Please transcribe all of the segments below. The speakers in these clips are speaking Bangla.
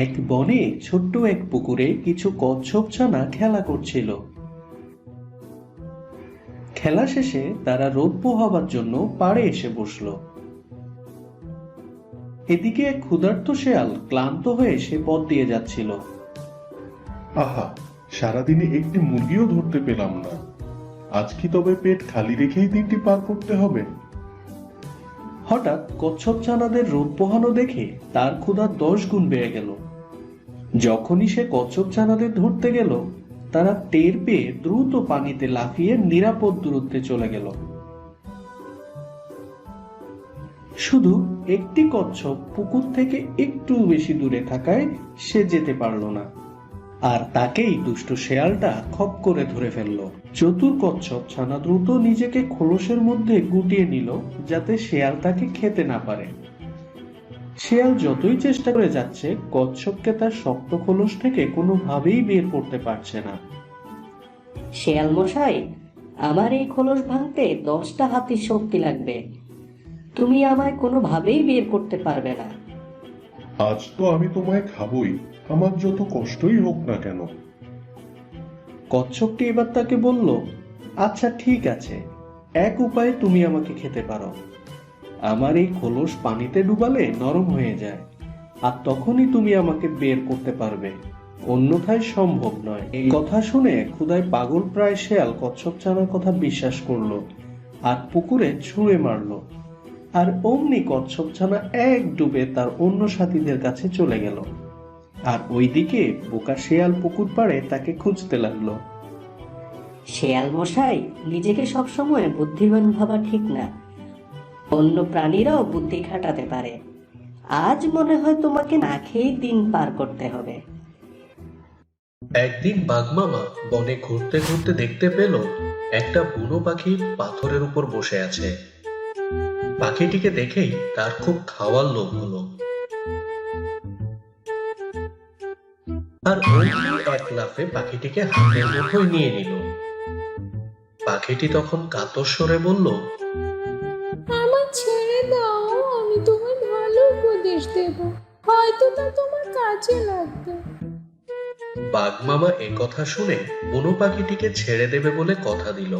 এক বনে ছোট্ট এক পুকুরে কিছু কচ্ছপ ছানা খেলা করছিল। খেলা শেষে তারা রোদ পোহাবার জন্য পাড়ে এসে বসলো। এদিকে এক ক্ষুধার্ত শেয়াল ক্লান্ত হয়ে সে পথ দিয়ে যাচ্ছিল। আহা, সারাদিনে একটি মুরগিও ধরতে পেলাম না। আজ কি তবে পেট খালি রেখেই দিনটি পার করতে হবে? হঠাৎ কচ্ছপ ছানাদের রোদ পোহানো দেখে তার ক্ষুধা 10 গুণ বেড়ে গেল। যখনই সে কচ্ছপ ছানাদের ধরতে গেল, তারা টের পেয়ে দ্রুত পানিতে লাফিয়ে নিরাপদ দূরত্বে চলে গেল। শুধু একটি কচ্ছপ পুকুর থেকে একটু বেশি দূরে থাকায় সে যেতে পারল না, আর তাকেই দুষ্ট শেয়ালটা খপ করে ধরে ফেলল। চতুর কচ্ছপ ছানা দ্রুত নিজেকে খোলসের মধ্যে গুটিয়ে নিল যাতে শেয়াল তাকে খেতে না পারে। শেয়াল যতই চেষ্টা করে যাচ্ছে, কচ্ছপকে তার শক্ত খোলস থেকে কোনোভাবেই বের করতে পারছে না। শেয়াল মশাই, আমার এই খোলস ভাঙতে 10টা হাতির শক্তি লাগবে। তুমি আমায় কোনোভাবেই বের করতে পারবে না। আজ তো আমি তোমায় খাবই, আমার যত কষ্টই হোক না কেন। কচ্ছপটি এবার তাকে বলল, আচ্ছা ঠিক আছে, এক উপায়ে তুমি আমাকে খেতে পারো। আমার এই খোলস পানিতে ডুবালে নরম হয়ে যায়, আর তখনই তুমি আমাকে বের করতে পারবে, অন্যথায় সম্ভব নয়। এই কথা শুনে ক্ষুধায় পাগল প্রায় শেয়াল কচ্ছপ ছানার কথা বিশ্বাস করলো আর পুকুরে ছুঁড়ে মারলো। আর অমনি কচ্ছপ ছানা এক ডুবে তার অন্য সাথীদের কাছে চলে গেল। আর ওইদিকে বোকা শেয়াল পুকুর পাড়ে তাকে খুঁজতে লাগলো। শেয়াল মশাই, নিজেকে সবসময় বুদ্ধিমান ভাবা ঠিক না। অন্য প্রাণীরাও বুদ্ধি খাটাতে পারে। আজ মনে হয় তোমাকে না খেয়েই দিন পার করতে হবে। একদিন বাঘমামা বনে ঘুরতে ঘুরতে দেখতে পেল একটা বুনো পাখি পাথরের উপর বসে আছে। পাখিটিকে দেখেই তার খুব খাওয়ার লোভ হলো, আর অমনি এক লাফে পাখিটিকে হাতের মুঠোয় নিয়ে নিল। পাখিটি তখন কাতর স্বরে বলল, আমার ছেড়ে দাও, আমি তোমায় ভালো উপদেশ দেব, হয়তো তা তোমার কাজে লাগবে। বাঘমামা এ কথা শুনে বুনো পাখিটিকে ছেড়ে দেবে বলে কথা দিল।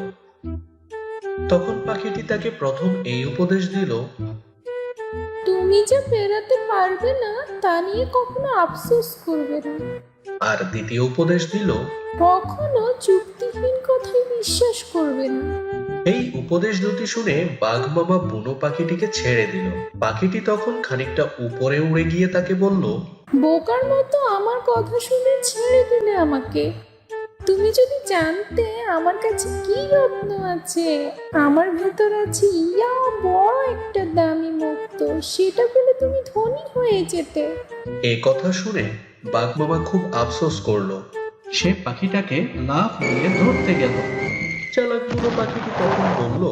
তখন পাখিটি তাকে প্রথম এই উপদেশ দিল, তুমি যে পেরাতে পারবে না তা নিয়ে কখনো আফসোস করবে না। আর দ্বিতীয় উপদেশ দিল, কখনো যুক্তিহীন কথায় বিশ্বাস করবে না। এই উপদেশ দুটি শুনে বাঘমামা বুনো পাখিটিকে ছেড়ে দিল। পাখিটি তখন খানিকটা উপরে উড়ে গিয়ে তাকে বলল, বোকার মতো আমার কথা শুনে ছেড়ে দিলে আমাকে। তুমি যদি জানতে আমার কাছে কি রত্ন আছে, আমার ভেতর আছে ইয়া বড় একটা দামি মুক্ত, সেটা পেলে তুমি ধনী হয়ে যেতে। এ কথা শুনে বাঘমামা খুব আফসোস করলো। সে পাখিটাকে লাফ দিয়ে ধরতে গেল। চালাক বুনো পাখিটি তখন বলল,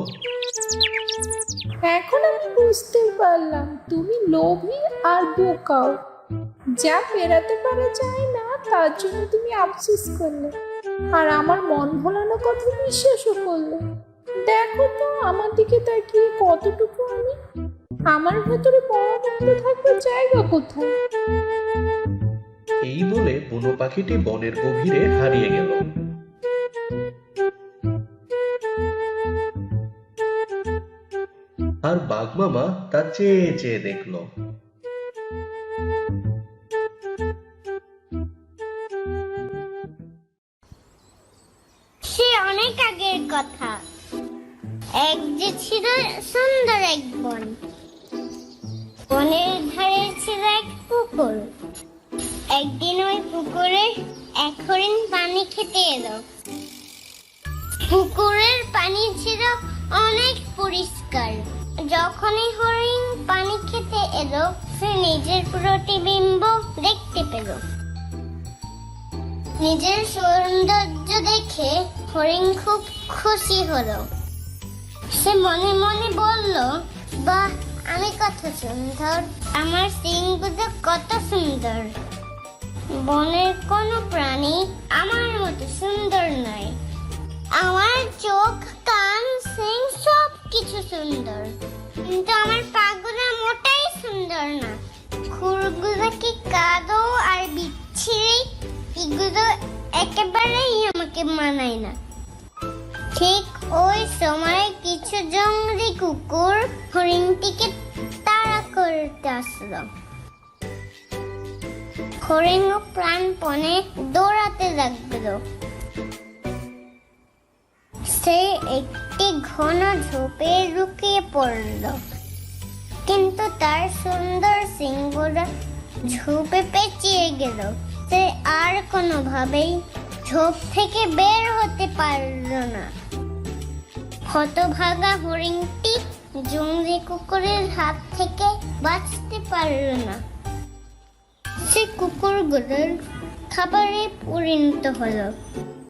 এখন আমি বুঝতে পারলাম তুমি লোভী আর বোকাও। যা পেরাতে পারা যায় না তার জন্য তুমি আফসোস করলে, আর আমার মন ভোলানো কথা বিশ্বাসও করলে। দেখো তো আমার দিকে তাকিয়ে কতটুকু আমি। আমার ভেতরে বড় মুক্ত থাকবার জায়গা কোথায়? এই বলে বুনো পাখিটি বনের গভীরে হারিয়ে গেল। আর বাঘমামা তা চেয়ে চেয়ে দেখলো। সে অনেক আগের কথা। এক যে ছিল সুন্দর এক বন। বনের ধারে ছিল এক পুকুর। একদিন ওই পুকুরে এক হরিণ পানি খেতে এলো। পুকুরের পানি ছিল অনেক পরিষ্কার। যখনই হরিণ পানি খেতে এলো, সে নিজের প্রতিবিম্ব দেখতে পেল। নিজের সৌন্দর্য দেখে হরিণ খুব খুশি হলো। সে মনে মনে বলল, বাহ, আমি কত সুন্দর, আমার সিংগুলো কত সুন্দর। বনের কোনো প্রাণী আমার মতো সুন্দর নয়। আমার চোখ, কান, সিং সব কিছু সুন্দর, কিন্তু আমার পাগুলো মোটেই সুন্দর না। খুরগুলো কি কাদো আর বিচ্ছিরি, এগুলো একেবারেই আমাকে মানায় না। ঠিক ওই সময় কিছু জঙ্গলি কুকুর হরিণটিকে তাড়া করতে আসলো। হরিণও প্রাণপণে দৌড়াতে লাগলো। সে একটি ঘন ঝোপে লুকিয়ে পড়ল, কিন্তু তার সুন্দর সিংহরা ঝোপে পেঁচিয়ে গেল। সে আর কোনোভাবেই ঝোপ থেকে বের হতে পারল না। হতভাগা হরিণটি জঙ্গলি কুকুরের হাত থেকে বাঁচতে পারল না। সে কুকুরগুলোর খাবারে পরিণত হলো।